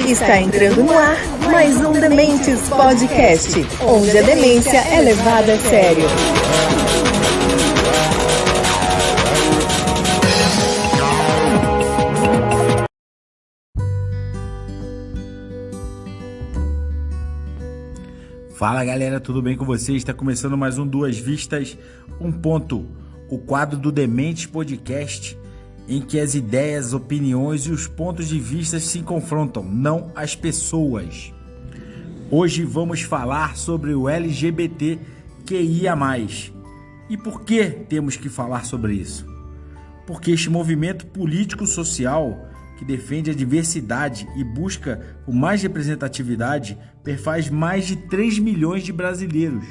Está entrando no ar mais um Dementes Podcast, onde a demência é levada a sério. Fala galera, tudo bem com vocês? Está começando mais um Duas Vistas, um ponto, o quadro do Dementes Podcast, em que as ideias, opiniões e os pontos de vista se confrontam, não as pessoas. Hoje vamos falar sobre o LGBTQIA+. E por que temos que falar sobre isso? Porque este movimento político-social que defende a diversidade e busca por mais representatividade perfaz mais de 3 milhões de brasileiros.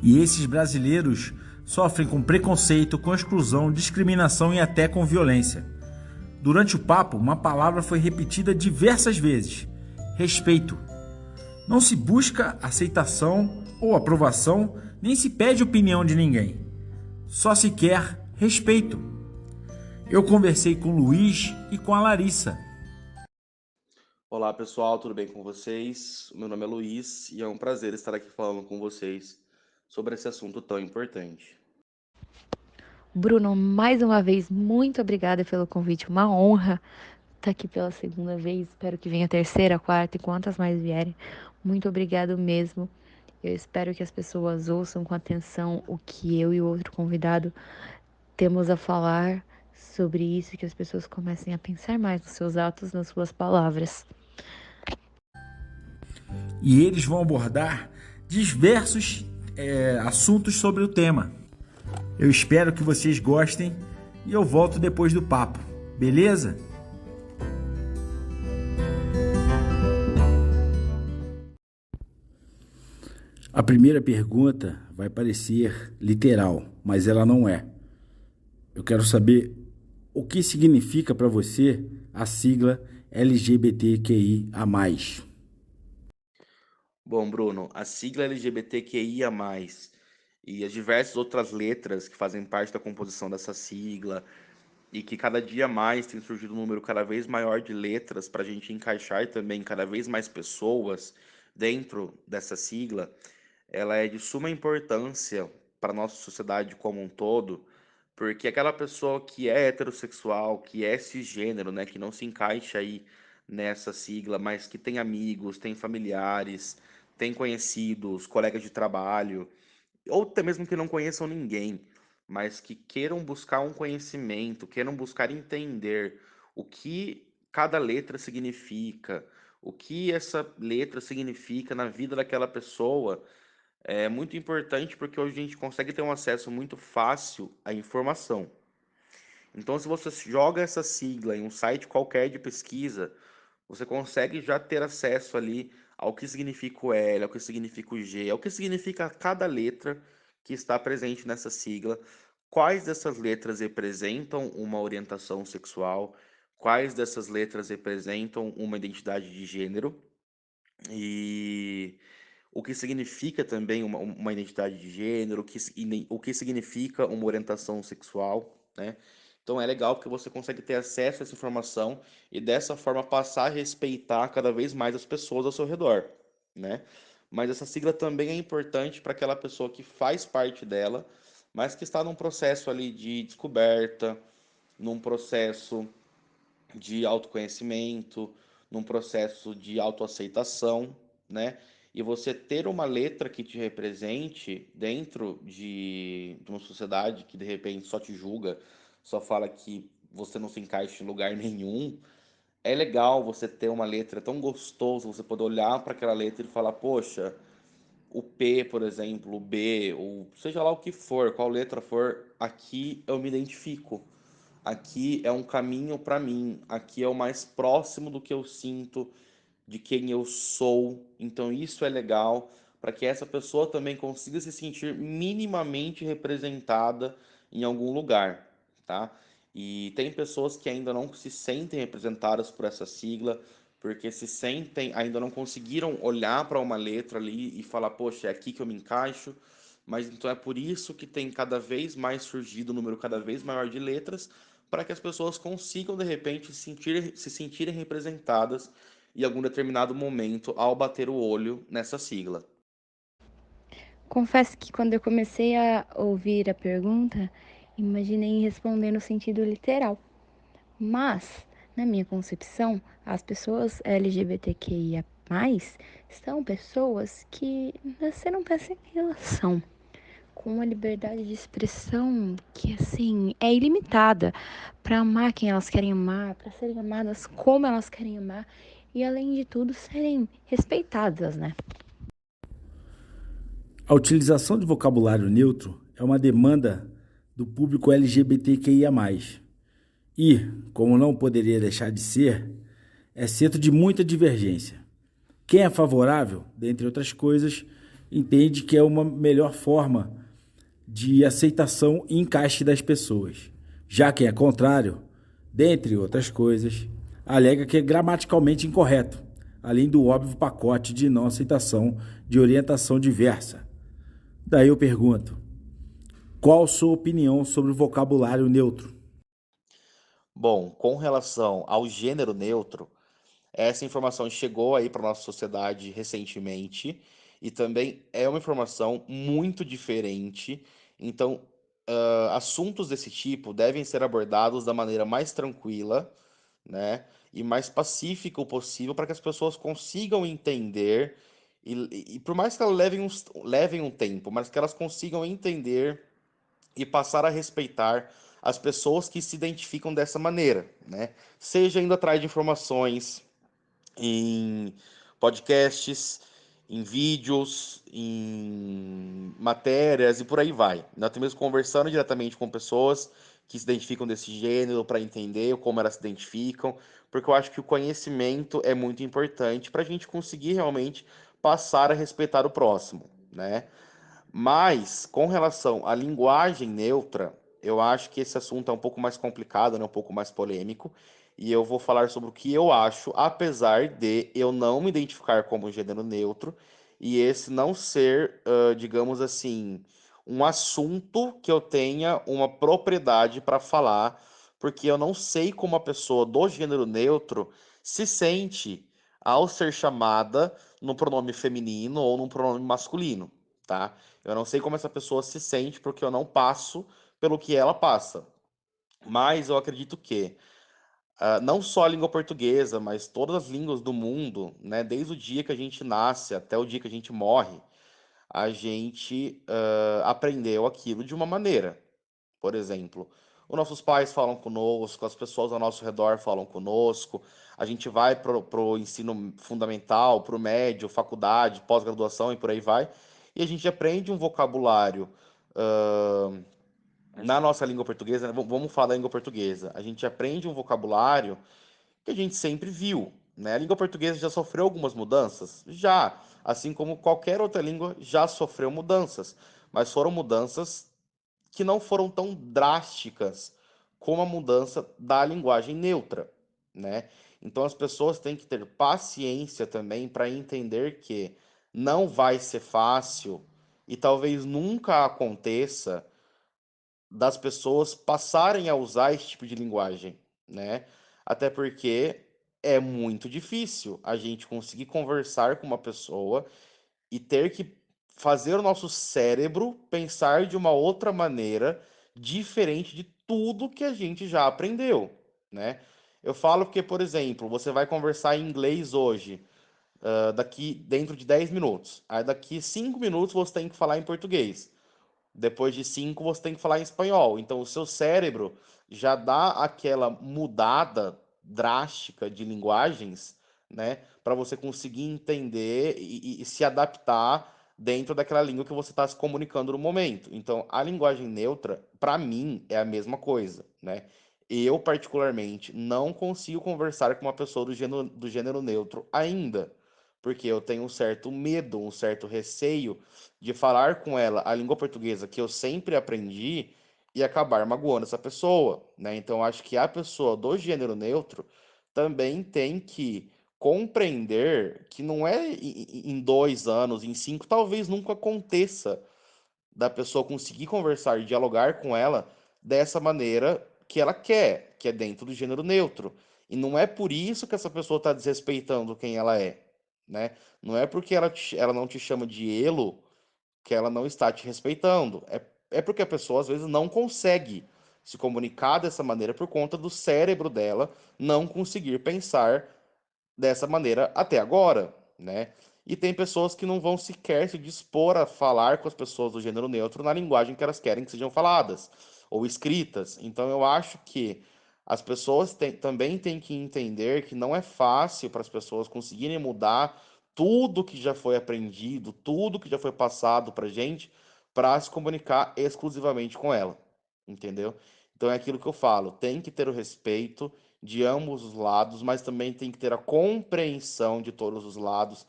E esses brasileiros sofrem com preconceito, com exclusão, discriminação e até com violência. Durante o papo, uma palavra foi repetida diversas vezes: respeito. Não se busca aceitação ou aprovação, nem se pede opinião de ninguém. Só se quer respeito. Eu conversei com o Luiz e com a Larissa. Olá pessoal, tudo bem com vocês? Meu nome é Luiz e é um prazer estar aqui falando com vocês sobre esse assunto tão importante. Bruno, mais uma vez, muito obrigada pelo convite, uma honra estar aqui pela segunda vez, espero que venha a terceira, a quarta e quantas mais vierem. Muito obrigado mesmo, eu espero que as pessoas ouçam com atenção o que eu e o outro convidado temos a falar sobre isso, que as pessoas comecem a pensar mais nos seus atos, nas suas palavras. E eles vão abordar diversos assuntos sobre o tema. Eu espero que vocês gostem e eu volto depois do papo, beleza? A primeira pergunta vai parecer literal, mas ela não é. Eu quero saber o que significa para você a sigla LGBTQIA+. Bom, Bruno, a sigla LGBTQIA+, e as diversas outras letras que fazem parte da composição dessa sigla, e que cada dia mais tem surgido um número cada vez maior de letras para a gente encaixar também cada vez mais pessoas dentro dessa sigla, ela é de suma importância para a nossa sociedade como um todo, porque aquela pessoa que é heterossexual, que é cisgênero, né, que não se encaixa aí nessa sigla, mas que tem amigos, tem familiares, tem conhecidos, colegas de trabalho, ou até mesmo que não conheçam ninguém, mas que queiram buscar um conhecimento, queiram buscar entender o que cada letra significa, o que essa letra significa na vida daquela pessoa, é muito importante porque hoje a gente consegue ter um acesso muito fácil à informação. Então, se você joga essa sigla em um site qualquer de pesquisa, você consegue já ter acesso ali ao que significa o L, ao que significa o G, ao que significa cada letra que está presente nessa sigla, quais dessas letras representam uma orientação sexual, quais dessas letras representam uma identidade de gênero e o que significa também uma identidade de gênero, o que significa uma orientação sexual, né? Então é legal porque você consegue ter acesso a essa informação e dessa forma passar a respeitar cada vez mais as pessoas ao seu redor, né? Mas essa sigla também é importante para aquela pessoa que faz parte dela, mas que está num processo ali de descoberta, num processo de autoconhecimento, num processo de autoaceitação, né? E você ter uma letra que te represente dentro de uma sociedade que de repente só te julga, só fala que você não se encaixa em lugar nenhum, é legal você ter uma letra tão gostosa, você poder olhar para aquela letra e falar, poxa, o P, por exemplo, o B, ou seja lá o que for, qual letra for, aqui eu me identifico. Aqui é um caminho para mim, aqui é o mais próximo do que eu sinto, de quem eu sou. Então isso é legal para que essa pessoa também consiga se sentir minimamente representada em algum lugar, tá? E tem pessoas que ainda não se sentem representadas por essa sigla, porque se sentem, ainda não conseguiram olhar para uma letra ali e falar, poxa, é aqui que eu me encaixo. Mas então é por isso que tem cada vez mais surgido um número cada vez maior de letras, para que as pessoas consigam, de repente, se sentirem representadas em algum determinado momento ao bater o olho nessa sigla. Confesso que quando eu comecei a ouvir a pergunta, imaginei responder no sentido literal. Mas, na minha concepção, as pessoas LGBTQIA+, são pessoas que nasceram para ser quem elas são, com uma liberdade de expressão que, assim, é ilimitada para amar quem elas querem amar, para serem amadas como elas querem amar e, além de tudo, serem respeitadas, né? A utilização de vocabulário neutro é uma demanda do público LGBTQIA+. E, como não poderia deixar de ser, é centro de muita divergência. Quem é favorável, dentre outras coisas, entende que é uma melhor forma de aceitação e encaixe das pessoas. Já quem é contrário, dentre outras coisas, alega que é gramaticalmente incorreto, além do óbvio pacote de não aceitação de orientação diversa. Daí eu pergunto, qual sua opinião sobre o vocabulário neutro? Bom, com relação ao gênero neutro, essa informação chegou aí para nossa sociedade recentemente e também é uma informação muito diferente. Então, assuntos desse tipo devem ser abordados da maneira mais tranquila, né, e mais pacífica possível para que as pessoas consigam entender e por mais que elas levem um tempo, mas que elas consigam entender e passar a respeitar as pessoas que se identificam dessa maneira, né? Seja indo atrás de informações em podcasts, em vídeos, em matérias e por aí vai. Até mesmo conversando diretamente com pessoas que se identificam desse gênero para entender como elas se identificam, porque eu acho que o conhecimento é muito importante para a gente conseguir realmente passar a respeitar o próximo, né? Mas, com relação à linguagem neutra, eu acho que esse assunto é um pouco mais complicado, né? Um pouco mais polêmico. E eu vou falar sobre o que eu acho, apesar de eu não me identificar como gênero neutro e esse não ser, digamos assim, um assunto que eu tenha uma propriedade para falar, porque eu não sei como a pessoa do gênero neutro se sente ao ser chamada no pronome feminino ou no pronome masculino, tá? Eu não sei como essa pessoa se sente porque eu não passo pelo que ela passa. Mas eu acredito que não só a língua portuguesa, mas todas as línguas do mundo, né, desde o dia que a gente nasce até o dia que a gente morre, a gente aprendeu aquilo de uma maneira. Por exemplo, os nossos pais falam conosco, as pessoas ao nosso redor falam conosco, a gente vai para o ensino fundamental, para o médio, faculdade, pós-graduação e por aí vai, e a gente aprende um vocabulário na nossa língua portuguesa, né? Vamos falar da língua portuguesa. A gente aprende um vocabulário que a gente sempre viu, né? A língua portuguesa já sofreu algumas mudanças? Já, assim como qualquer outra língua já sofreu mudanças, mas foram mudanças que não foram tão drásticas como a mudança da linguagem neutra, né? Então as pessoas têm que ter paciência também para entender que não vai ser fácil e talvez nunca aconteça das pessoas passarem a usar esse tipo de linguagem, né? Até porque é muito difícil a gente conseguir conversar com uma pessoa e ter que fazer o nosso cérebro pensar de uma outra maneira, diferente de tudo que a gente já aprendeu, né? Eu falo porque, por exemplo, você vai conversar em inglês hoje, daqui dentro de 10 minutos. Aí daqui 5 minutos você tem que falar em português. Depois de 5 você tem que falar em espanhol. Então o seu cérebro já dá aquela mudada drástica de linguagens, né, para você conseguir entender e se adaptar dentro daquela língua que você está se comunicando no momento. Então, a linguagem neutra, para mim, é a mesma coisa, né? Eu, particularmente, não consigo conversar com uma pessoa do gênero neutro ainda, porque eu tenho um certo medo, um certo receio de falar com ela a língua portuguesa que eu sempre aprendi e acabar magoando essa pessoa, né? Então, acho que a pessoa do gênero neutro também tem que compreender que não é em 2 anos, em cinco, talvez nunca aconteça da pessoa conseguir conversar e dialogar com ela dessa maneira que ela quer, que é dentro do gênero neutro. E não é por isso que essa pessoa está desrespeitando quem ela é, né? Não é porque ela não te chama de elo que ela não está te respeitando. É porque a pessoa às vezes não consegue se comunicar dessa maneira por conta do cérebro dela não conseguir pensar dessa maneira até agora, né? E tem pessoas que não vão sequer se dispor a falar com as pessoas do gênero neutro na linguagem que elas querem que sejam faladas ou escritas. Então eu acho que as pessoas também têm que entender que não é fácil para as pessoas conseguirem mudar tudo que já foi aprendido, tudo que já foi passado para gente, para se comunicar exclusivamente com ela, entendeu? Então é aquilo que eu falo, tem que ter o respeito de ambos os lados, mas também tem que ter a compreensão de todos os lados.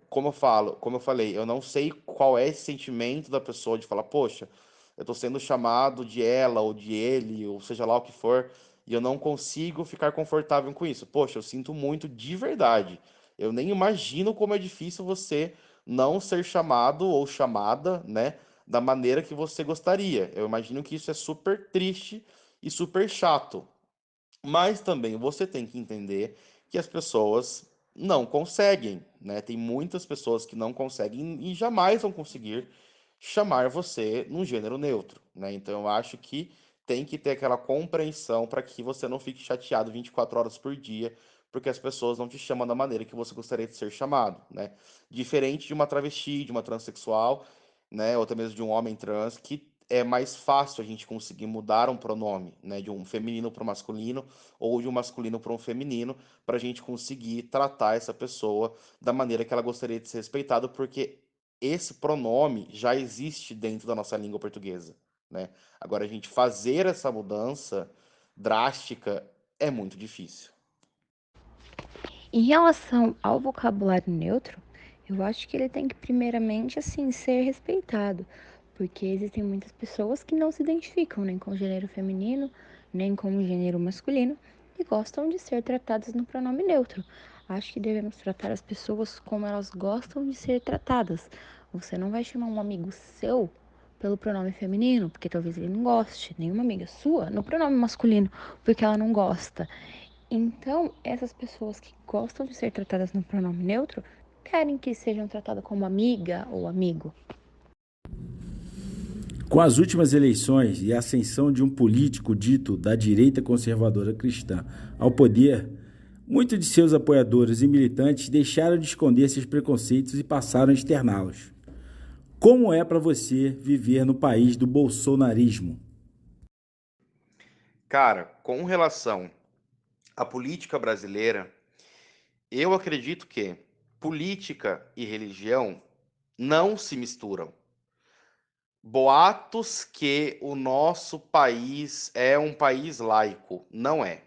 Como eu falei, eu não sei qual é esse sentimento da pessoa de falar, poxa, eu estou sendo chamado de ela ou de ele, ou seja lá o que for, e eu não consigo ficar confortável com isso. Poxa, eu sinto muito de verdade. Eu nem imagino como é difícil você não ser chamado ou chamada, né, da maneira que você gostaria. Eu imagino que isso é super triste e super chato. Mas também você tem que entender que as pessoas não conseguem, né? Tem muitas pessoas que não conseguem e jamais vão conseguir chamar você num gênero neutro, né? Então eu acho que tem que ter aquela compreensão para que você não fique chateado 24 horas por dia, porque as pessoas não te chamam da maneira que você gostaria de ser chamado, né? Diferente de uma travesti, de uma transexual, né? Ou até mesmo de um homem trans, que é mais fácil a gente conseguir mudar um pronome, né? De um feminino para o masculino ou de um masculino para um feminino, para a gente conseguir tratar essa pessoa da maneira que ela gostaria de ser respeitada, porque esse pronome já existe dentro da nossa língua portuguesa, né? Agora, a gente fazer essa mudança drástica é muito difícil. Em relação ao vocabulário neutro, eu acho que ele tem que primeiramente assim ser respeitado, porque existem muitas pessoas que não se identificam nem com o gênero feminino, nem com o gênero masculino e gostam de ser tratadas no pronome neutro. Acho que devemos tratar as pessoas como elas gostam de ser tratadas. Você não vai chamar um amigo seu pelo pronome feminino, porque talvez ele não goste, nenhuma amiga sua no pronome masculino, porque ela não gosta. Então, essas pessoas que gostam de ser tratadas no pronome neutro querem que sejam tratadas como amiga ou amigo. Com as últimas eleições e a ascensão de um político dito da direita conservadora cristã ao poder, muitos de seus apoiadores e militantes deixaram de esconder seus preconceitos e passaram a externá-los. Como é para você viver no país do bolsonarismo? Cara, com relação à política brasileira, eu acredito que política e religião não se misturam. Boatos que o nosso país é um país laico. Não é.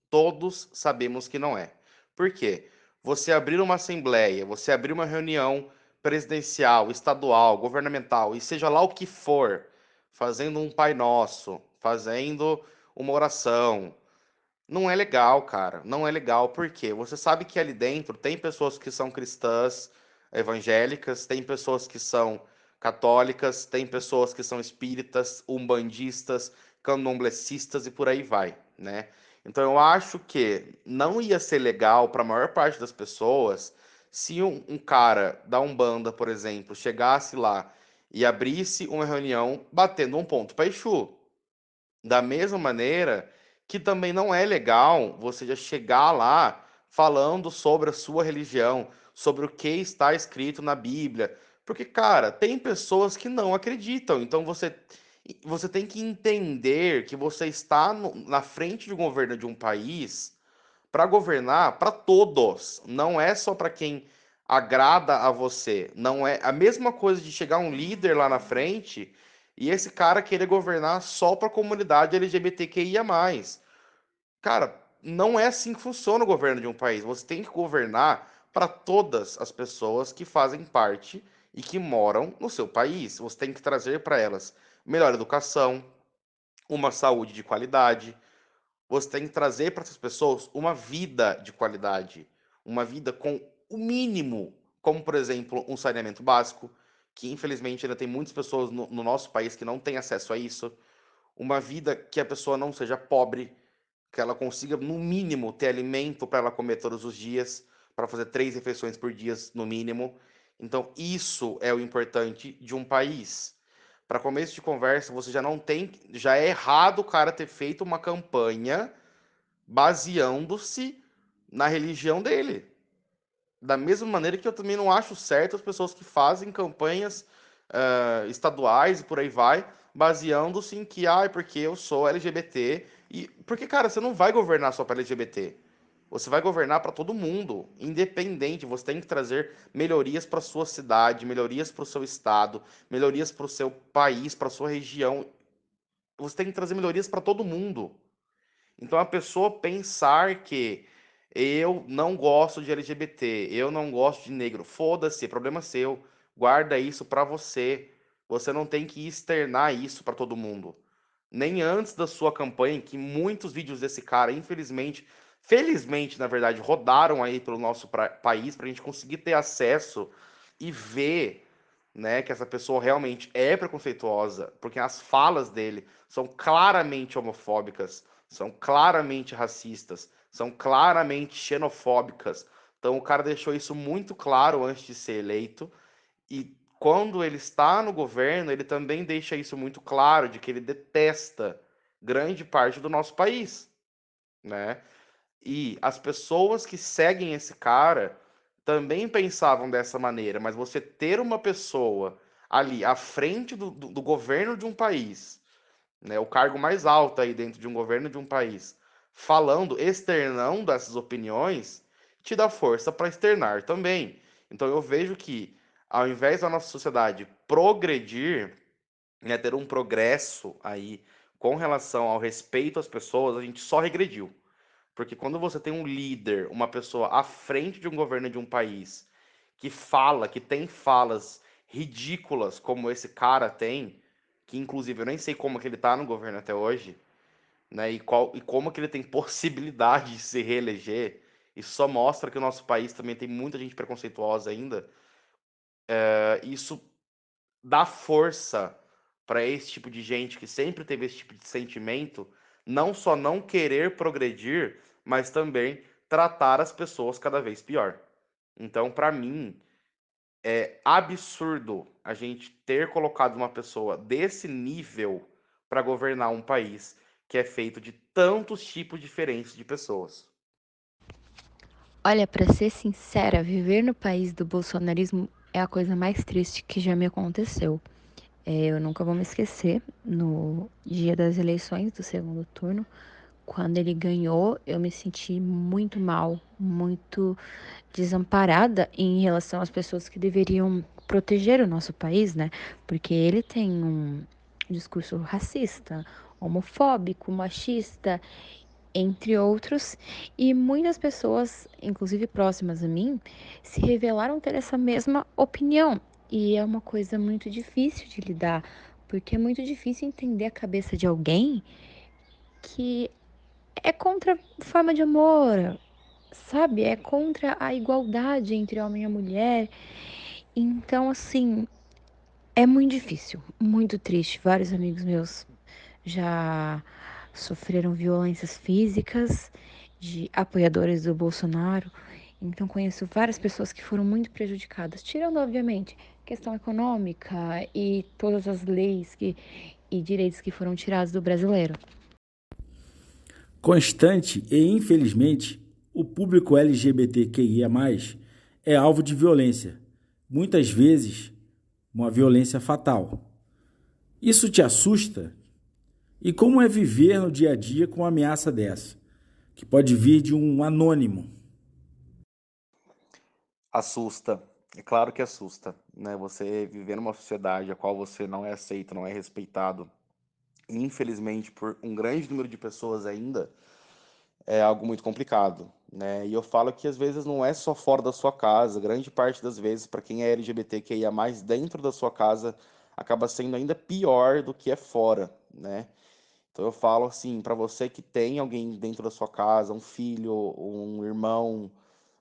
Todos sabemos que não é. Por quê? Você abrir uma assembleia, você abrir uma reunião presidencial, estadual, governamental, e seja lá o que for, fazendo um Pai Nosso, fazendo uma oração, não é legal, cara. Não é legal. Por quê? Você sabe que ali dentro tem pessoas que são cristãs evangélicas, tem pessoas que são católicas, tem pessoas que são espíritas, umbandistas, candomblecistas e por aí vai, né? Então eu acho que não ia ser legal para a maior parte das pessoas se um cara da Umbanda, por exemplo, chegasse lá e abrisse uma reunião batendo um ponto para Exu. Da mesma maneira que também não é legal você já chegar lá falando sobre a sua religião, sobre o que está escrito na Bíblia. Porque, cara, tem pessoas que não acreditam. Então você tem que entender que você está na frente de um governo de um país para governar para todos. Não é só para quem agrada a você. Não é a mesma coisa de chegar um líder lá na frente e esse cara querer governar só para a comunidade LGBTQIA+. Cara, não é assim que funciona o governo de um país. Você tem que governar para todas as pessoas que fazem parte e que moram no seu país. Você tem que trazer para elas melhor educação, uma saúde de qualidade. Você tem que trazer para essas pessoas uma vida de qualidade, uma vida com o mínimo, como por exemplo um saneamento básico, que infelizmente ainda tem muitas pessoas no nosso país que não têm acesso a isso, uma vida que a pessoa não seja pobre, que ela consiga, no mínimo, ter alimento para ela comer todos os dias, para fazer 3 refeições por dia, no mínimo. Então, isso é o importante de um país. Para começo de conversa, você já não tem, já é errado o cara ter feito uma campanha baseando-se na religião dele. Da mesma maneira que eu também não acho certo as pessoas que fazem campanhas estaduais e por aí vai, baseando-se em que, porque eu sou LGBT. E porque, cara, você não vai governar só para LGBT. Você vai governar para todo mundo, independente. Você tem que trazer melhorias para sua cidade, melhorias para o seu estado, melhorias para o seu país, para sua região. Você tem que trazer melhorias para todo mundo. Então a pessoa pensar que eu não gosto de LGBT, eu não gosto de negro, foda-se, é problema seu. Guarda isso pra você. Você não tem que externar isso pra todo mundo. Nem antes da sua campanha, que muitos vídeos desse cara, infelizmente, felizmente, na verdade, rodaram aí pelo nosso país pra gente conseguir ter acesso e ver, né, que essa pessoa realmente é preconceituosa, porque as falas dele são claramente homofóbicas, são claramente racistas, são claramente xenofóbicas. Então o cara deixou isso muito claro antes de ser eleito e quando ele está no governo, ele também deixa isso muito claro de que ele detesta grande parte do nosso país, né? E as pessoas que seguem esse cara também pensavam dessa maneira, mas você ter uma pessoa ali à frente do governo de um país, né, o cargo mais alto aí dentro de um governo de um país, falando, externando essas opiniões, te dá força para externar também. Então eu vejo que, ao invés da nossa sociedade progredir, né, ter um progresso aí com relação ao respeito às pessoas, a gente só regrediu. Porque quando você tem um líder, uma pessoa à frente de um governo de um país, que fala, que tem falas ridículas como esse cara tem, que inclusive eu nem sei como que ele tá no governo até hoje, né? E como que ele tem possibilidade de se reeleger. Isso só mostra que o nosso país também tem muita gente preconceituosa ainda. Isso dá força para esse tipo de gente que sempre teve esse tipo de sentimento, não só não querer progredir, mas também tratar as pessoas cada vez pior. Então, para mim, é absurdo a gente ter colocado uma pessoa desse nível para governar um país que é feito de tantos tipos diferentes de pessoas. Olha, pra ser sincera, viver no país do bolsonarismo é a coisa mais triste que já me aconteceu. Eu nunca vou me esquecer, no dia das eleições do segundo turno, quando ele ganhou, eu me senti muito mal, muito desamparada em relação às pessoas que deveriam proteger o nosso país, né? Porque ele tem um discurso racista, homofóbico, machista, entre outros, e muitas pessoas, inclusive próximas a mim, se revelaram ter essa mesma opinião. E é uma coisa muito difícil de lidar, porque é muito difícil entender a cabeça de alguém que é contra a forma de amor, sabe? É contra a igualdade entre homem e mulher. Então, assim, é muito difícil, muito triste. Vários amigos meus já sofreram violências físicas de apoiadores do Bolsonaro. Então, conheço várias pessoas que foram muito prejudicadas, tirando, obviamente, questão econômica e todas as leis e direitos que foram tirados do brasileiro. Constante e, infelizmente, o público LGBTQIA+, é alvo de violência, muitas vezes uma violência fatal. Isso te assusta? E como é viver no dia a dia com uma ameaça dessa, que pode vir de um anônimo? Assusta. É claro que assusta, né? Você viver numa sociedade a qual você não é aceito, não é respeitado, infelizmente por um grande número de pessoas ainda, é algo muito complicado, né? E eu falo que às vezes não é só fora da sua casa, grande parte das vezes, para quem é LGBTQIA+, dentro da sua casa, acaba sendo ainda pior do que é fora, né? Então eu falo assim, para você que tem alguém dentro da sua casa, um filho, um irmão,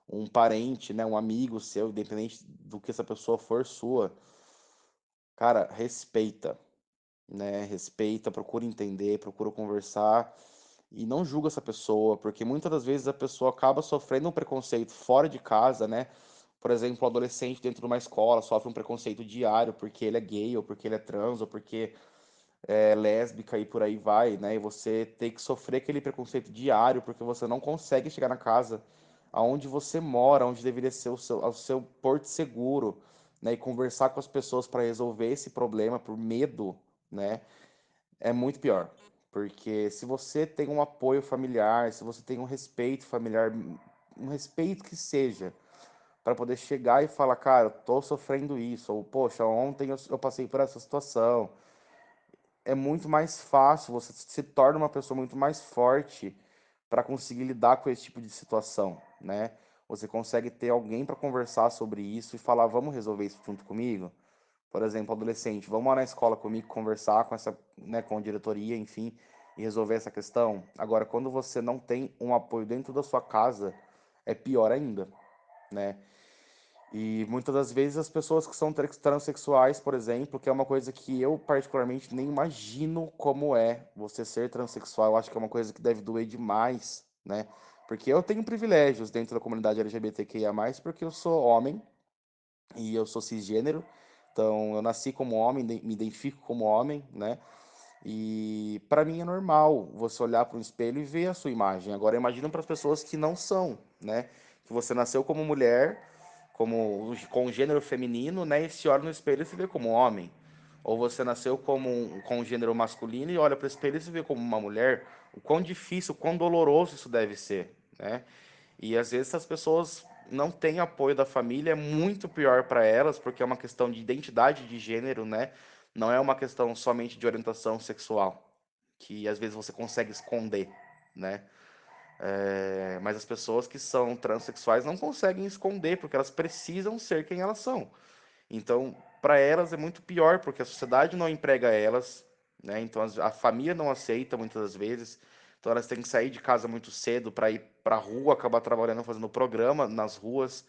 um parente, né, um amigo seu, independente do que essa pessoa for sua, cara, respeita, né? Respeita, procura entender, procura conversar e não julga essa pessoa, porque muitas das vezes a pessoa acaba sofrendo um preconceito fora de casa, né? Por exemplo, o adolescente dentro de uma escola sofre um preconceito diário porque ele é gay, ou porque ele é trans, ou porque é lésbica e por aí vai, né? E você tem que sofrer aquele preconceito diário porque você não consegue chegar na casa aonde você mora, onde deveria ser o seu porto seguro, né? E conversar com as pessoas para resolver esse problema por medo, né? É muito pior. Porque se você tem um apoio familiar, se você tem um respeito familiar, um respeito que seja, para poder chegar e falar, cara, eu tô sofrendo isso, ou poxa, ontem eu passei por essa situação, é muito mais fácil, você se torna uma pessoa muito mais forte para conseguir lidar com esse tipo de situação, né? Você consegue ter alguém para conversar sobre isso e falar, vamos resolver isso junto comigo? Por exemplo, adolescente, vamos lá na escola comigo conversar com essa, né, com a diretoria, enfim, e resolver essa questão. Agora, quando você não tem um apoio dentro da sua casa, é pior ainda, né? E muitas das vezes as pessoas que são transexuais, por exemplo, que é uma coisa que eu particularmente nem imagino como é você ser transexual, eu acho que é uma coisa que deve doer demais, né? Porque eu tenho privilégios dentro da comunidade LGBTQIA+, porque eu sou homem e eu sou cisgênero, então eu nasci como homem, me identifico como homem, né? E para mim é normal você olhar para um espelho e ver a sua imagem. Agora imagina para as pessoas que não são, né? Que você nasceu como mulher, como com gênero feminino, né? E se olha no espelho e se vê como homem. Ou você nasceu como com gênero masculino e olha para o espelho e se vê como uma mulher. O quão difícil, o quão doloroso isso deve ser, né? E às vezes as pessoas não têm apoio da família, é muito pior para elas, porque é uma questão de identidade de gênero, né? Não é uma questão somente de orientação sexual, que às vezes você consegue esconder, né? Mas as pessoas que são transexuais não conseguem esconder, porque elas precisam ser quem elas são. Então, para elas é muito pior, porque a sociedade não emprega elas, né? Então a família não aceita muitas das vezes. Então elas têm que sair de casa muito cedo para ir para a rua, acabar trabalhando, fazendo programa nas ruas.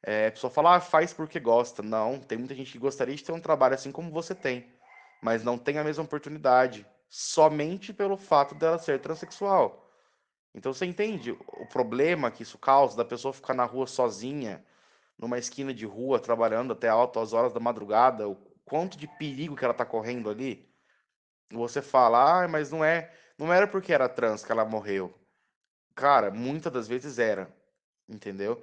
A pessoa fala, ah, faz porque gosta. Não, tem muita gente que gostaria de ter um trabalho assim como você tem, mas não tem a mesma oportunidade, somente pelo fato dela ser transexual. Então você entende o problema que isso causa da pessoa ficar na rua sozinha, numa esquina de rua, trabalhando até altas horas da madrugada, o quanto de perigo que ela tá correndo ali? Você fala, ah, mas não era porque era trans que ela morreu. Cara, muitas das vezes era, entendeu?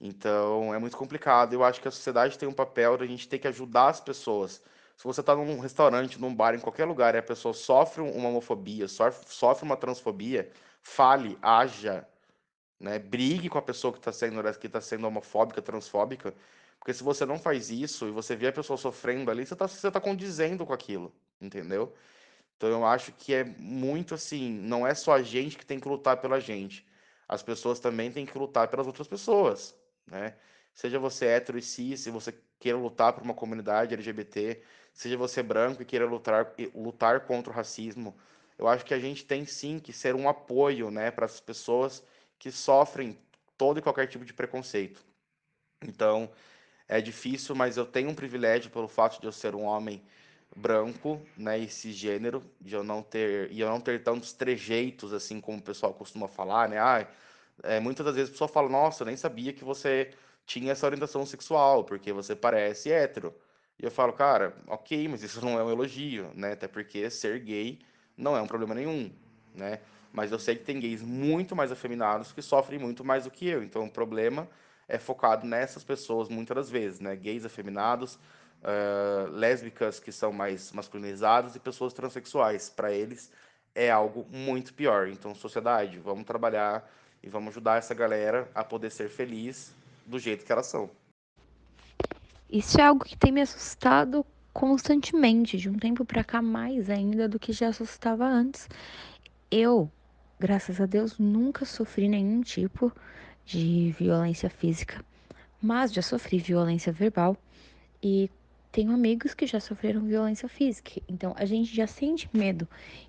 Então é muito complicado. Eu acho que a sociedade tem um papel da gente ter que ajudar as pessoas. Se você está num restaurante, num bar, em qualquer lugar, e a pessoa sofre uma homofobia, sofre uma transfobia, fale, haja, né? Brigue com a pessoa que tá sendo homofóbica, transfóbica, porque se você não faz isso e você vê a pessoa sofrendo ali, você tá condizendo com aquilo, entendeu? Então eu acho que é muito assim, não é só a gente que tem que lutar pela gente. As pessoas também têm que lutar pelas outras pessoas, né? Seja você hétero e cis, se você queira lutar por uma comunidade LGBT, seja você branco e queira lutar contra o racismo. Eu acho que a gente tem sim que ser um apoio, né, para as pessoas que sofrem todo e qualquer tipo de preconceito. Então, é difícil, mas eu tenho um privilégio pelo fato de eu ser um homem branco, né, e cisgênero, de eu não ter tantos trejeitos assim como o pessoal costuma falar, né? Ah, muitas das vezes a pessoa fala, nossa, eu nem sabia que você tinha essa orientação sexual, porque você parece hétero. E eu falo, cara, ok, mas isso não é um elogio, né? Até porque ser gay não é um problema nenhum, né? Mas eu sei que tem gays muito mais afeminados que sofrem muito mais do que eu. Então o problema é focado nessas pessoas muitas das vezes, né? Gays afeminados, lésbicas que são mais masculinizadas e pessoas transexuais. Para eles é algo muito pior. Então, sociedade, vamos trabalhar e vamos ajudar essa galera a poder ser feliz do jeito que elas são. Isso é algo que tem me assustado constantemente, de um tempo pra cá mais ainda do que já assustava antes. Eu, graças a Deus, nunca sofri nenhum tipo de violência física, mas já sofri violência verbal e tenho amigos que já sofreram violência física. Então a gente já sente medo.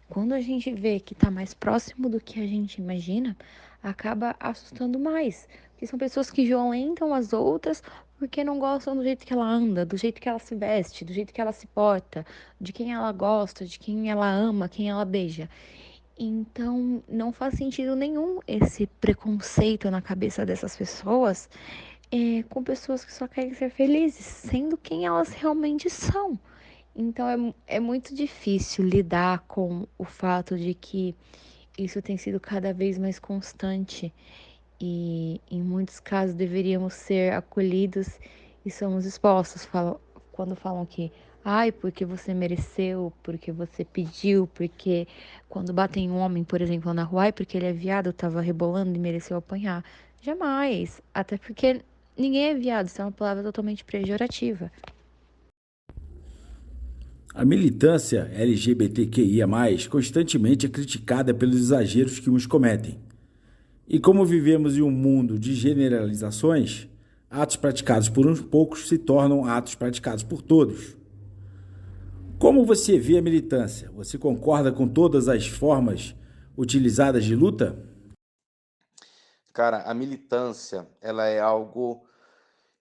Quando a gente vê que tá mais próximo do que a gente imagina, acaba assustando mais. Porque são pessoas que violentam as outras porque não gostam do jeito que ela anda, do jeito que ela se veste, do jeito que ela se porta, de quem ela gosta, de quem ela ama, quem ela beija. Então, não faz sentido nenhum esse preconceito na cabeça dessas pessoas, com pessoas que só querem ser felizes, sendo quem elas realmente são. Então, é muito difícil lidar com o fato de que isso tem sido cada vez mais constante e, em muitos casos, deveríamos ser acolhidos e somos expostos. Quando falam que, ai, porque você mereceu, porque você pediu, porque quando batem um homem, por exemplo, na rua, ai, porque ele é viado, tava rebolando e mereceu apanhar. Jamais. Até porque ninguém é viado, isso é uma palavra totalmente pejorativa. A militância LGBTQIA+, constantemente é criticada pelos exageros que uns cometem. E como vivemos em um mundo de generalizações, atos praticados por uns poucos se tornam atos praticados por todos. Como você vê a militância? Você concorda com todas as formas utilizadas de luta? Cara, a militância, ela é algo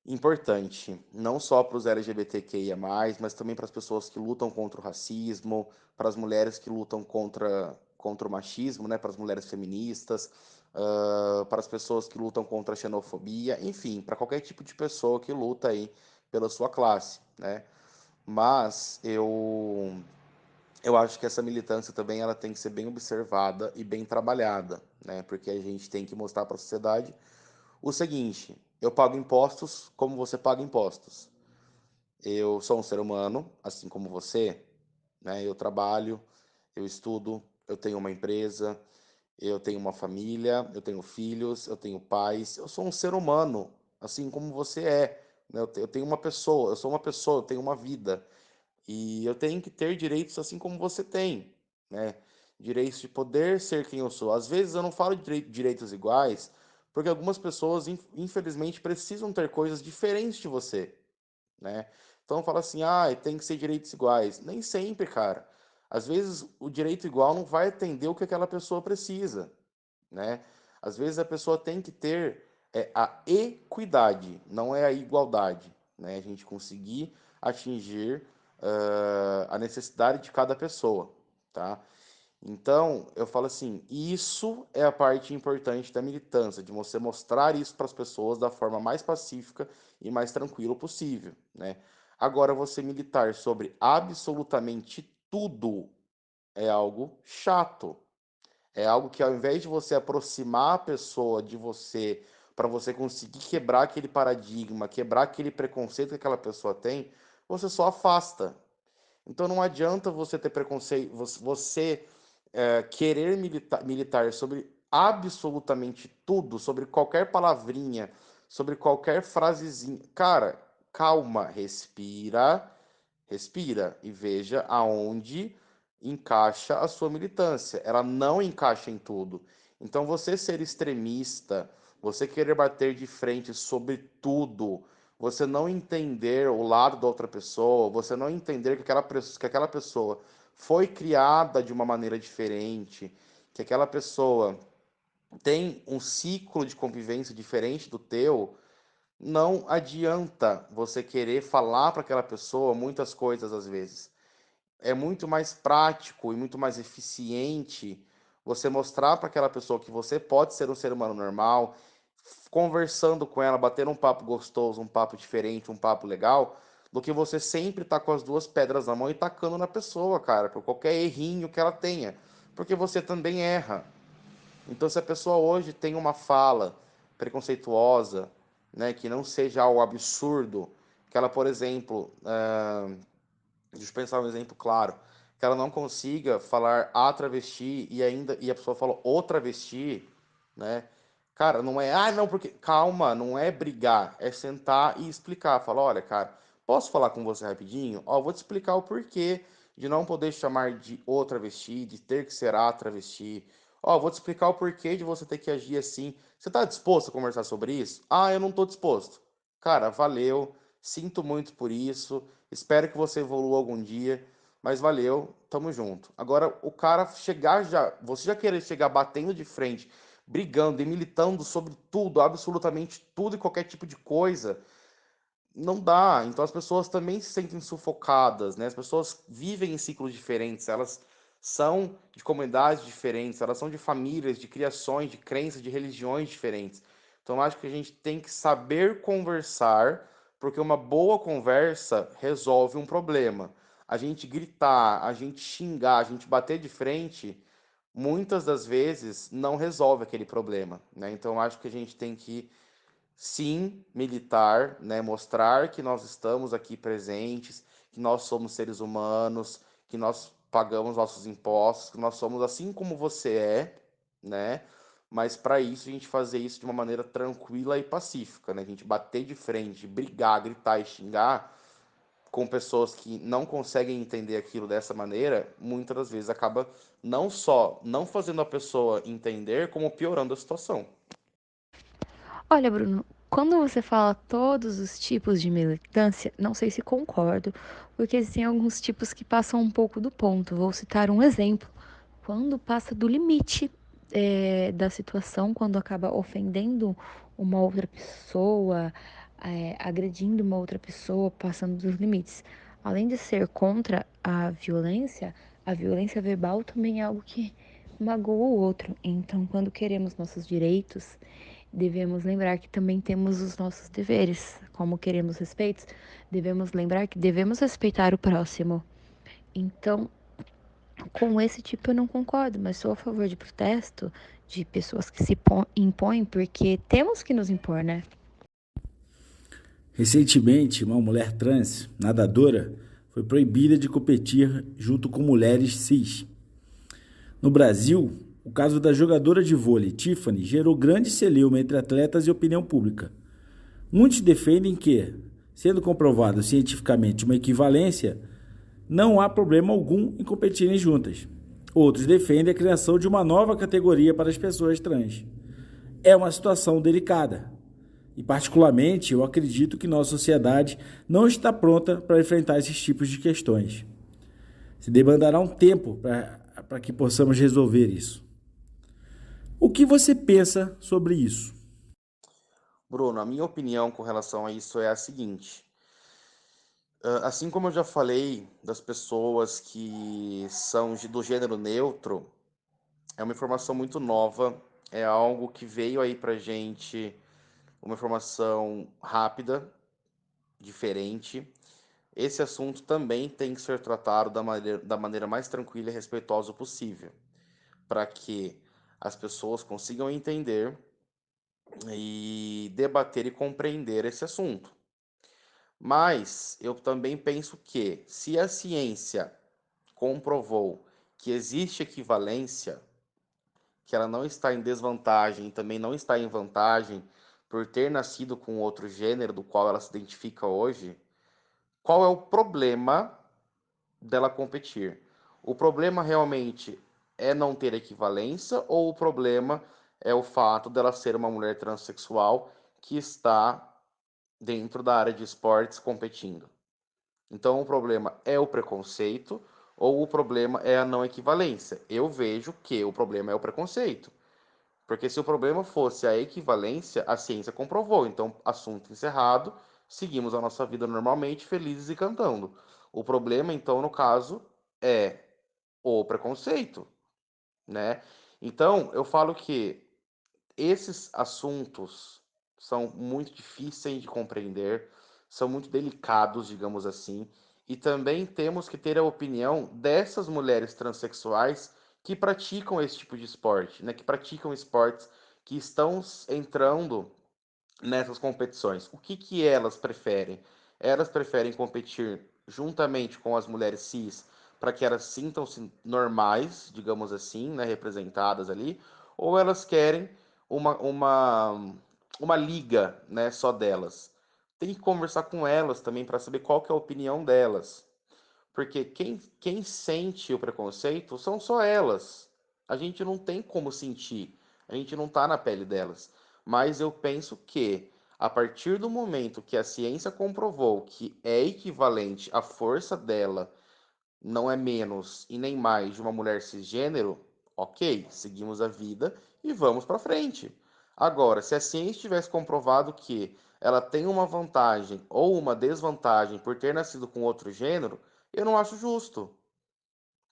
importante, não só para os LGBTQIA+, mas também para as pessoas que lutam contra o racismo, para as mulheres que lutam contra o machismo, né, para as mulheres feministas, para as pessoas que lutam contra a xenofobia, enfim, para qualquer tipo de pessoa que luta aí pela sua classe, né? Mas eu acho que essa militância também ela tem que ser bem observada e bem trabalhada, né? Porque a gente tem que mostrar para a sociedade o seguinte: eu pago impostos como você paga impostos. Eu sou um ser humano, assim como você, né? Eu trabalho, eu estudo, eu tenho uma empresa, eu tenho uma família, eu tenho filhos, eu tenho pais. Eu sou um ser humano, assim como você é, né? Eu tenho uma pessoa, eu sou uma pessoa, eu tenho uma vida. E eu tenho que ter direitos assim como você tem, né? Direitos de poder ser quem eu sou. Às vezes eu não falo de direitos iguais, porque algumas pessoas, infelizmente, precisam ter coisas diferentes de você, né? Então fala assim, ah, tem que ser direitos iguais. Nem sempre, cara. Às vezes o direito igual não vai atender o que aquela pessoa precisa, né? Às vezes a pessoa tem que ter a equidade, não é a igualdade, né? A gente conseguir atingir a necessidade de cada pessoa, tá? Então, eu falo assim, isso é a parte importante da militância, de você mostrar isso para as pessoas da forma mais pacífica e mais tranquila possível, né? Agora, você militar sobre absolutamente tudo é algo chato, é algo que ao invés de você aproximar a pessoa de você, para você conseguir quebrar aquele paradigma, quebrar aquele preconceito que aquela pessoa tem, você só afasta. Então não adianta você ter preconceito, você querer militar sobre absolutamente tudo, sobre qualquer palavrinha, sobre qualquer frasezinha. Cara, calma, respira, respira e veja aonde encaixa a sua militância. Ela não encaixa em tudo. Então, você ser extremista, você querer bater de frente sobre tudo, você não entender o lado da outra pessoa, você não entender que aquela pessoa foi criada de uma maneira diferente, que aquela pessoa tem um ciclo de convivência diferente do teu, não adianta você querer falar para aquela pessoa muitas coisas às vezes. É muito mais prático e muito mais eficiente você mostrar para aquela pessoa que você pode ser um ser humano normal, conversando com ela, batendo um papo gostoso, um papo diferente, um papo legal, do que você sempre tá com as duas pedras na mão e tacando na pessoa, cara, por qualquer errinho que ela tenha. Porque você também erra. Então, se a pessoa hoje tem uma fala preconceituosa, né, que não seja algo absurdo, que ela, por exemplo, deixa eu pensar um exemplo claro, que ela não consiga falar a travesti e a pessoa fala o travesti, né? Cara, não é, ah, não, porque calma, não é brigar, é sentar e explicar, falar, olha, cara, posso falar com você rapidinho? Ó, vou te explicar o porquê de não poder chamar de o travesti, de ter que ser a travesti. Ó, vou te explicar o porquê de você ter que agir assim. Você tá disposto a conversar sobre isso? Ah, eu não tô disposto. Cara, valeu. Sinto muito por isso. Espero que você evolua algum dia. Mas valeu, tamo junto. Agora, o cara chegar já. Você já querer chegar batendo de frente, brigando e militando sobre tudo, absolutamente tudo e qualquer tipo de coisa, não dá. Então as pessoas também se sentem sufocadas, né? As pessoas vivem em ciclos diferentes, elas são de comunidades diferentes, elas são de famílias, de criações, de crenças, de religiões diferentes. Então, eu acho que a gente tem que saber conversar, porque uma boa conversa resolve um problema. A gente gritar, a gente xingar, a gente bater de frente, muitas das vezes não resolve aquele problema, né? Então, eu acho que a gente tem que sim militar, né? Mostrar que nós estamos aqui presentes, que nós somos seres humanos, que nós pagamos nossos impostos, que nós somos assim como você é, né? Mas para isso a gente fazer isso de uma maneira tranquila e pacífica, né? A gente bater de frente, brigar, gritar e xingar com pessoas que não conseguem entender aquilo dessa maneira, muitas das vezes acaba não só não fazendo a pessoa entender, como piorando a situação. Olha, Bruno, quando você fala todos os tipos de militância, não sei se concordo, porque existem alguns tipos que passam um pouco do ponto. Vou citar um exemplo. Quando passa do limite, da situação, quando acaba ofendendo uma outra pessoa, agredindo uma outra pessoa, passando dos limites. Além de ser contra a violência verbal também é algo que magoa o outro. Então, quando queremos nossos direitos, devemos lembrar que também temos os nossos deveres. Como queremos respeitos, devemos lembrar que devemos respeitar o próximo. Então, com esse tipo eu não concordo, mas sou a favor de protesto de pessoas que se impõem, porque temos que nos impor, né? Recentemente, uma mulher trans, nadadora, foi proibida de competir junto com mulheres cis. No Brasil, o caso da jogadora de vôlei Tiffany gerou grande celeuma entre atletas e opinião pública. Muitos defendem que, sendo comprovado cientificamente uma equivalência, não há problema algum em competirem juntas. Outros defendem a criação de uma nova categoria para as pessoas trans. É uma situação delicada. E, particularmente, eu acredito que nossa sociedade não está pronta para enfrentar esses tipos de questões. Se demandará um tempo para que possamos resolver isso. O que você pensa sobre isso? Bruno, a minha opinião com relação a isso é a seguinte. Assim como eu já falei das pessoas que são do gênero neutro, é uma informação muito nova, é algo que veio aí pra gente, uma informação rápida, diferente. Esse assunto também tem que ser tratado da maneira mais tranquila e respeitosa possível, para que as pessoas consigam entender e debater e compreender esse assunto. Mas eu também penso que, se a ciência comprovou que existe equivalência, que ela não está em desvantagem e também não está em vantagem por ter nascido com outro gênero do qual ela se identifica hoje, qual é o problema dela competir? O problema realmente é não ter equivalência ou o problema é o fato dela ser uma mulher transexual que está dentro da área de esportes competindo? Então, o problema é o preconceito ou o problema é a não equivalência? Eu vejo que o problema é o preconceito. Porque se o problema fosse a equivalência, a ciência comprovou. Então, assunto encerrado, seguimos a nossa vida normalmente, felizes e cantando. O problema, então, no caso, é o preconceito, né? Então, eu falo que esses assuntos são muito difíceis de compreender, são muito delicados, digamos assim, e também temos que ter a opinião dessas mulheres transexuais que praticam esse tipo de esporte, né? Que praticam esportes, que estão entrando nessas competições. O que que elas preferem? Elas preferem competir juntamente com as mulheres cis para que elas sintam-se normais, digamos assim, né, representadas ali, ou elas querem uma, uma, uma liga, né, só delas. Tem que conversar com elas também para saber qual que é a opinião delas. Porque quem sente o preconceito são só elas. A gente não tem como sentir. A gente não está na pele delas. Mas eu penso que, a partir do momento que a ciência comprovou que é equivalente à força dela, não é menos e nem mais de uma mulher cisgênero, ok, seguimos a vida e vamos para frente. Agora, se a ciência tivesse comprovado que ela tem uma vantagem ou uma desvantagem por ter nascido com outro gênero, eu não acho justo.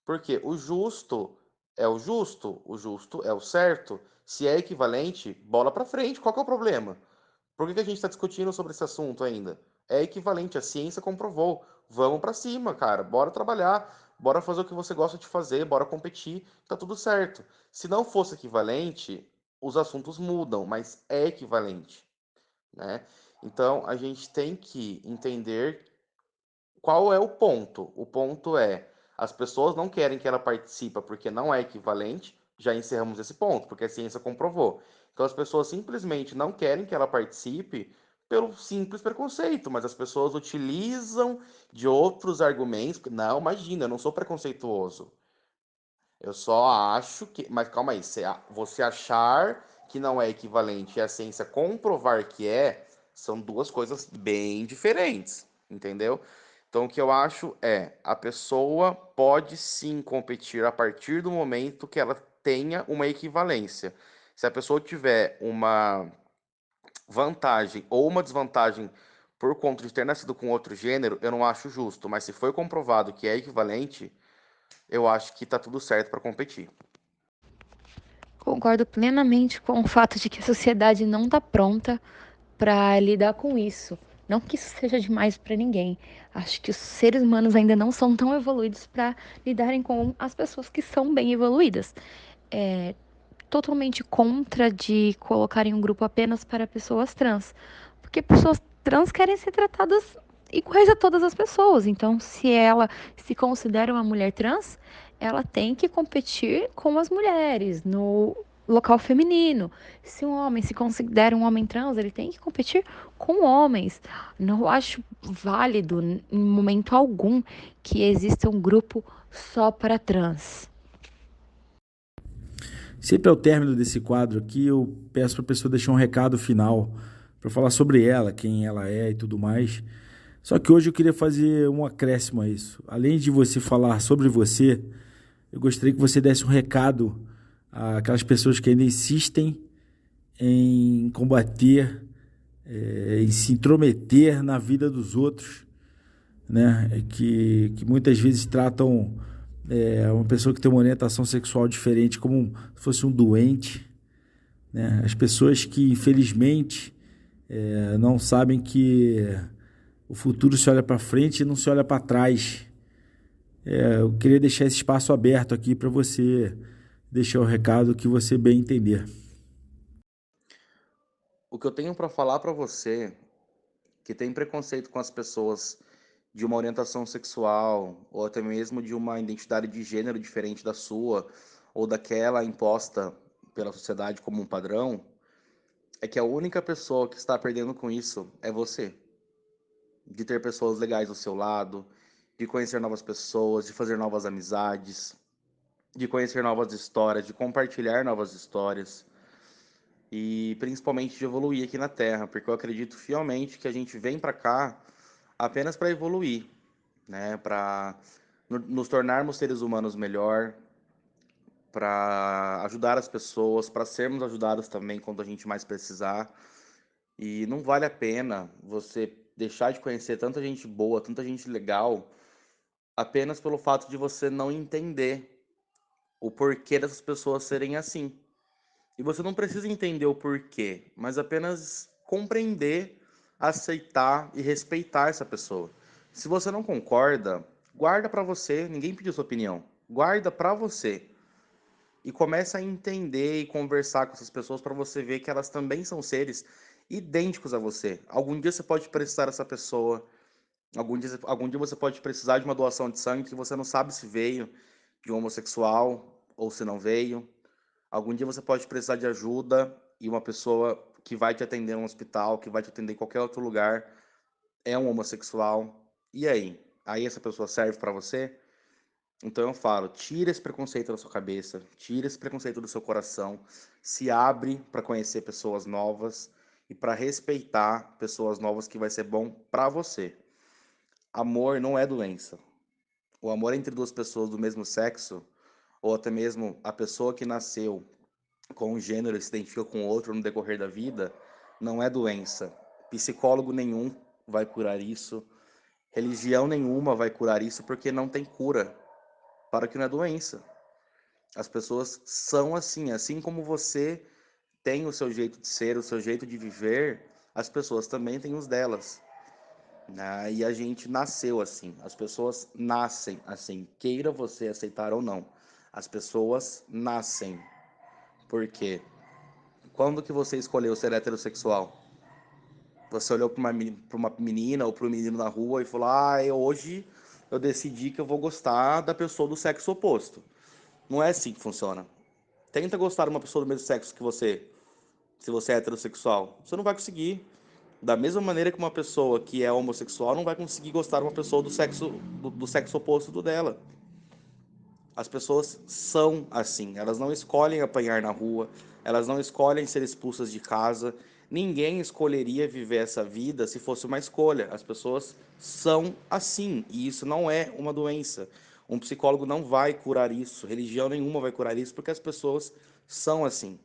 Porque o justo é o certo. Se é equivalente, bola pra frente, qual que é o problema? Por que a gente está discutindo sobre esse assunto ainda? É equivalente, a ciência comprovou. Vamos para cima, cara. Bora trabalhar, bora fazer o que você gosta de fazer, bora competir, tá tudo certo. Se não fosse equivalente, os assuntos mudam, mas é equivalente, né? Então a gente tem que entender qual é o ponto. O ponto é, as pessoas não querem que ela participe porque não é equivalente, já encerramos esse ponto, porque a ciência comprovou. Então as pessoas simplesmente não querem que ela participe pelo simples preconceito, mas as pessoas utilizam de outros argumentos. Não, imagina, eu não sou preconceituoso. Eu só acho que. Mas calma aí, você achar que não é equivalente e a ciência comprovar que é, são duas coisas bem diferentes, entendeu? Então, o que eu acho é: a pessoa pode sim competir a partir do momento que ela tenha uma equivalência. Se a pessoa tiver uma vantagem ou uma desvantagem por conta de ter nascido com outro gênero, eu não acho justo. Mas se foi comprovado que é equivalente, eu acho que tá tudo certo para competir. Concordo plenamente com o fato de que a sociedade não está pronta para lidar com isso. Não que isso seja demais para ninguém. Acho que os seres humanos ainda não são tão evoluídos para lidarem com as pessoas que são bem evoluídas. É totalmente contra de colocarem um grupo apenas para pessoas trans, porque pessoas trans querem ser tratadas iguais a todas as pessoas. Então, se ela se considera uma mulher trans, ela tem que competir com as mulheres no local feminino. Se um homem se considera um homem trans, ele tem que competir com homens. Não acho válido, em momento algum, que exista um grupo só para trans. Sempre ao término desse quadro aqui, eu peço para a pessoa deixar um recado final para falar sobre ela, quem ela é e tudo mais. Só que hoje eu queria fazer um acréscimo a isso. Além de você falar sobre você, eu gostaria que você desse um recado àquelas pessoas que ainda insistem em combater, em se intrometer na vida dos outros, né? Que muitas vezes tratam uma pessoa que tem uma orientação sexual diferente como se fosse um doente, né? As pessoas que, infelizmente, não sabem que o futuro se olha para frente e não se olha para trás. Eu queria deixar esse espaço aberto aqui para você deixar o recado que você bem entender. O que eu tenho para falar para você que tem preconceito com as pessoas de uma orientação sexual ou até mesmo de uma identidade de gênero diferente da sua ou daquela imposta pela sociedade como um padrão, é que a única pessoa que está perdendo com isso é você. De ter pessoas legais ao seu lado, de conhecer novas pessoas, de fazer novas amizades, de conhecer novas histórias, de compartilhar novas histórias e principalmente de evoluir aqui na Terra, porque eu acredito fielmente que a gente vem para cá apenas para evoluir, né? Para nos tornarmos seres humanos melhor, para ajudar as pessoas, para sermos ajudados também quando a gente mais precisar. E não vale a pena você deixar de conhecer tanta gente boa, tanta gente legal, apenas pelo fato de você não entender o porquê dessas pessoas serem assim. E você não precisa entender o porquê, mas apenas compreender, aceitar e respeitar essa pessoa. Se você não concorda, guarda pra você, ninguém pediu sua opinião. Guarda pra você e começa a entender e conversar com essas pessoas para você ver que elas também são seres idênticos a você. Algum dia você pode precisar dessa pessoa, algum dia você pode precisar de uma doação de sangue que você não sabe se veio de um homossexual ou se não veio. Algum dia você pode precisar de ajuda e uma pessoa que vai te atender no hospital, que vai te atender em qualquer outro lugar, é um homossexual. E aí? Aí essa pessoa serve para você? Então eu falo, tira esse preconceito da sua cabeça, tira esse preconceito do seu coração, se abre para conhecer pessoas novas e para respeitar pessoas novas que vai ser bom para você. Amor não é doença. O amor entre duas pessoas do mesmo sexo, ou até mesmo a pessoa que nasceu com um gênero e se identifica com outro no decorrer da vida, não é doença. Psicólogo nenhum vai curar isso, religião nenhuma vai curar isso porque não tem cura. para que não é doença. As pessoas são assim como você tem o seu jeito de ser, o seu jeito de viver, as pessoas também têm os delas, né? E a gente nasceu assim, as pessoas nascem assim, queira você aceitar ou não. As pessoas nascem. Por quê? Quando que você escolheu ser heterossexual? Você olhou para uma menina ou para um menino na rua e falou: hoje eu decidi que eu vou gostar da pessoa do sexo oposto. Não é assim que funciona. Tenta gostar de uma pessoa do mesmo sexo que você, se você é heterossexual. Você não vai conseguir. Da mesma maneira que uma pessoa que é homossexual não vai conseguir gostar de uma pessoa do sexo oposto do dela. As pessoas são assim, elas não escolhem apanhar na rua, elas não escolhem ser expulsas de casa. Ninguém escolheria viver essa vida se fosse uma escolha. As pessoas são assim, e isso não é uma doença. Um psicólogo não vai curar isso, religião nenhuma vai curar isso, porque as pessoas são assim.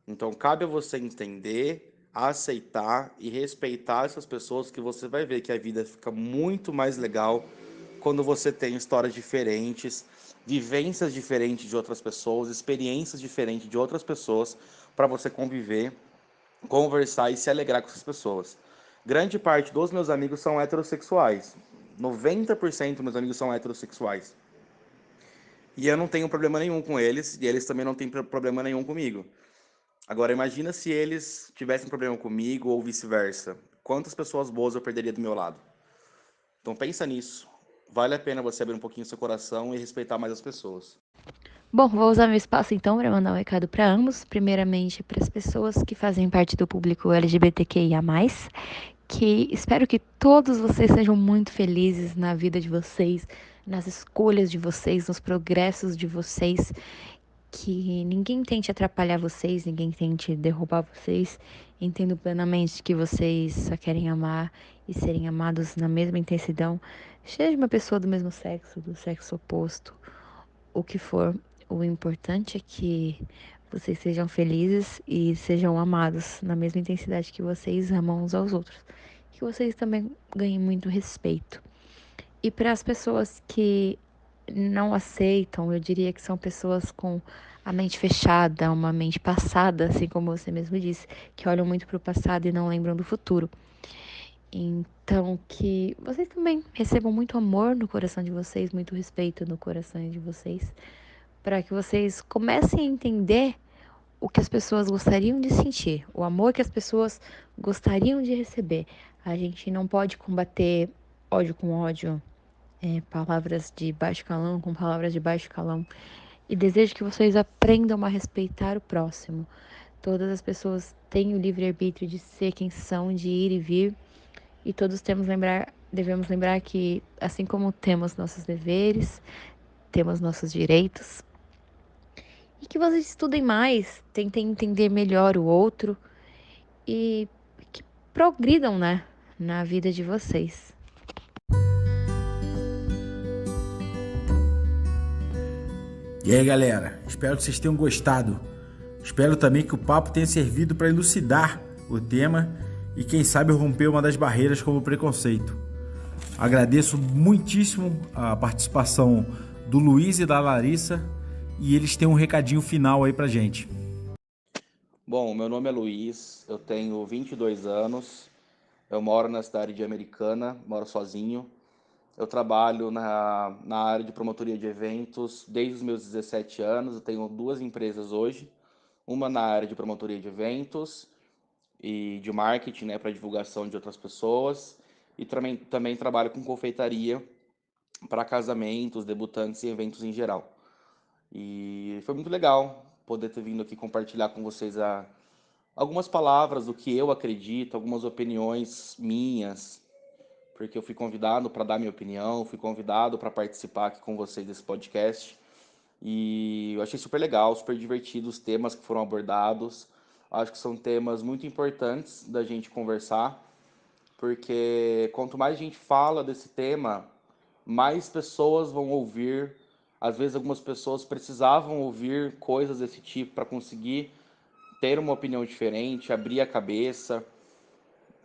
Então, cabe a você entender, aceitar e respeitar essas pessoas, que você vai ver que a vida fica muito mais legal quando você tem histórias diferentes, vivências diferentes de outras pessoas, experiências diferentes de outras pessoas, para você conviver, conversar e se alegrar com essas pessoas. Grande parte dos meus amigos são heterossexuais. 90% dos meus amigos são heterossexuais. E eu não tenho problema nenhum com eles, e eles também não têm problema nenhum comigo. Agora, imagina se eles tivessem problema comigo ou vice-versa. Quantas pessoas boas eu perderia do meu lado? Então pensa nisso. Vale a pena você abrir um pouquinho seu coração e respeitar mais as pessoas. Bom, vou usar meu espaço então para mandar um recado para ambos. Primeiramente, para as pessoas que fazem parte do público LGBTQIA, que espero que todos vocês sejam muito felizes na vida de vocês, nas escolhas de vocês, nos progressos de vocês, que ninguém tente atrapalhar vocês, ninguém tente derrubar vocês. Entendo plenamente que vocês só querem amar e serem amados na mesma intensidão, seja uma pessoa do mesmo sexo, do sexo oposto, o que for. O importante é que vocês sejam felizes e sejam amados na mesma intensidade que vocês amam uns aos outros. Que vocês também ganhem muito respeito. E para as pessoas que não aceitam, eu diria que são pessoas com a mente fechada, uma mente passada, assim como você mesmo disse, que olham muito para o passado e não lembram do futuro. Então, que vocês também recebam muito amor no coração de vocês, muito respeito no coração de vocês, para que vocês comecem a entender o que as pessoas gostariam de sentir, o amor que as pessoas gostariam de receber. A gente não pode combater ódio com ódio, palavras de baixo calão com palavras de baixo calão. E desejo que vocês aprendam a respeitar o próximo. Todas as pessoas têm o livre-arbítrio de ser quem são, de ir e vir. E todos devemos lembrar que, assim como temos nossos deveres, temos nossos direitos. E que vocês estudem mais, tentem entender melhor o outro e que progridam, né, na vida de vocês. E aí, galera, espero que vocês tenham gostado. Espero também que o papo tenha servido para elucidar o tema e, quem sabe, romper uma das barreiras como o preconceito. Agradeço muitíssimo a participação do Luiz e da Larissa, e eles têm um recadinho final aí pra gente. Bom, meu nome é Luiz, eu tenho 22 anos, eu moro na cidade de Americana, moro sozinho. Eu trabalho na área de promotoria de eventos desde os meus 17 anos. Eu tenho duas empresas hoje, uma na área de promotoria de eventos e de marketing, né, para divulgação de outras pessoas, e também trabalho com confeitaria para casamentos, debutantes e eventos em geral. E foi muito legal poder ter vindo aqui compartilhar com vocês algumas palavras do que eu acredito, algumas opiniões minhas, porque eu fui convidado para dar minha opinião, fui convidado para participar aqui com vocês desse podcast. E eu achei super legal, super divertido os temas que foram abordados. Acho que são temas muito importantes da gente conversar, porque quanto mais a gente fala desse tema, mais pessoas vão ouvir. Às vezes algumas pessoas precisavam ouvir coisas desse tipo para conseguir ter uma opinião diferente, abrir a cabeça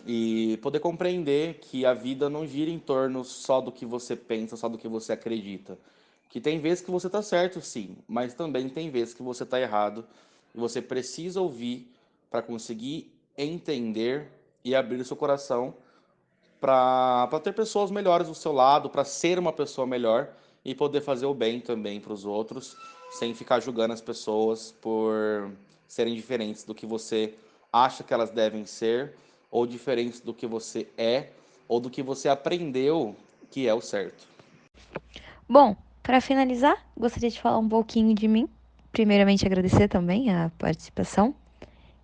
e poder compreender que a vida não gira em torno só do que você pensa, só do que você acredita. que tem vezes que você tá certo, sim, mas também tem vezes que você tá errado e você precisa ouvir para conseguir entender e abrir o seu coração para ter pessoas melhores do seu lado, para ser uma pessoa melhor e poder fazer o bem também para os outros, sem ficar julgando as pessoas por serem diferentes do que você acha que elas devem ser, ou diferentes do que você é, ou do que você aprendeu que é o certo. Bom, para finalizar, gostaria de falar um pouquinho de mim. Primeiramente, agradecer também a participação.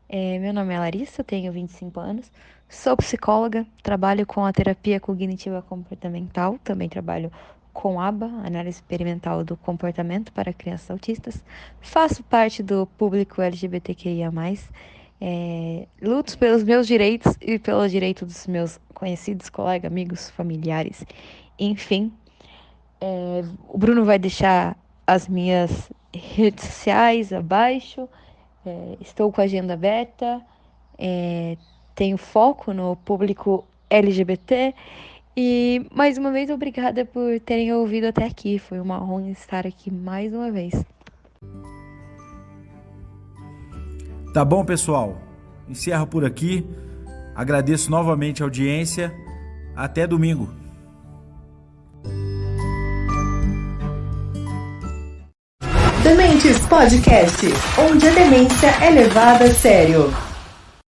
Meu nome é Larissa, tenho 25 anos, sou psicóloga, trabalho com a terapia cognitiva comportamental, também trabalho com ABA, análise experimental do comportamento para crianças autistas, faço parte do público LGBTQIA+, luto pelos meus direitos e pelo direito dos meus conhecidos, colegas, amigos, familiares, enfim. O Bruno vai deixar as minhas redes sociais abaixo. Estou com a agenda aberta, tenho foco no público LGBT e, mais uma vez, obrigada por terem ouvido até aqui. Foi uma honra estar aqui mais uma vez. Tá bom, pessoal? Encerro por aqui. Agradeço novamente a audiência. Até domingo. Dementes Podcast, onde a demência é levada a sério.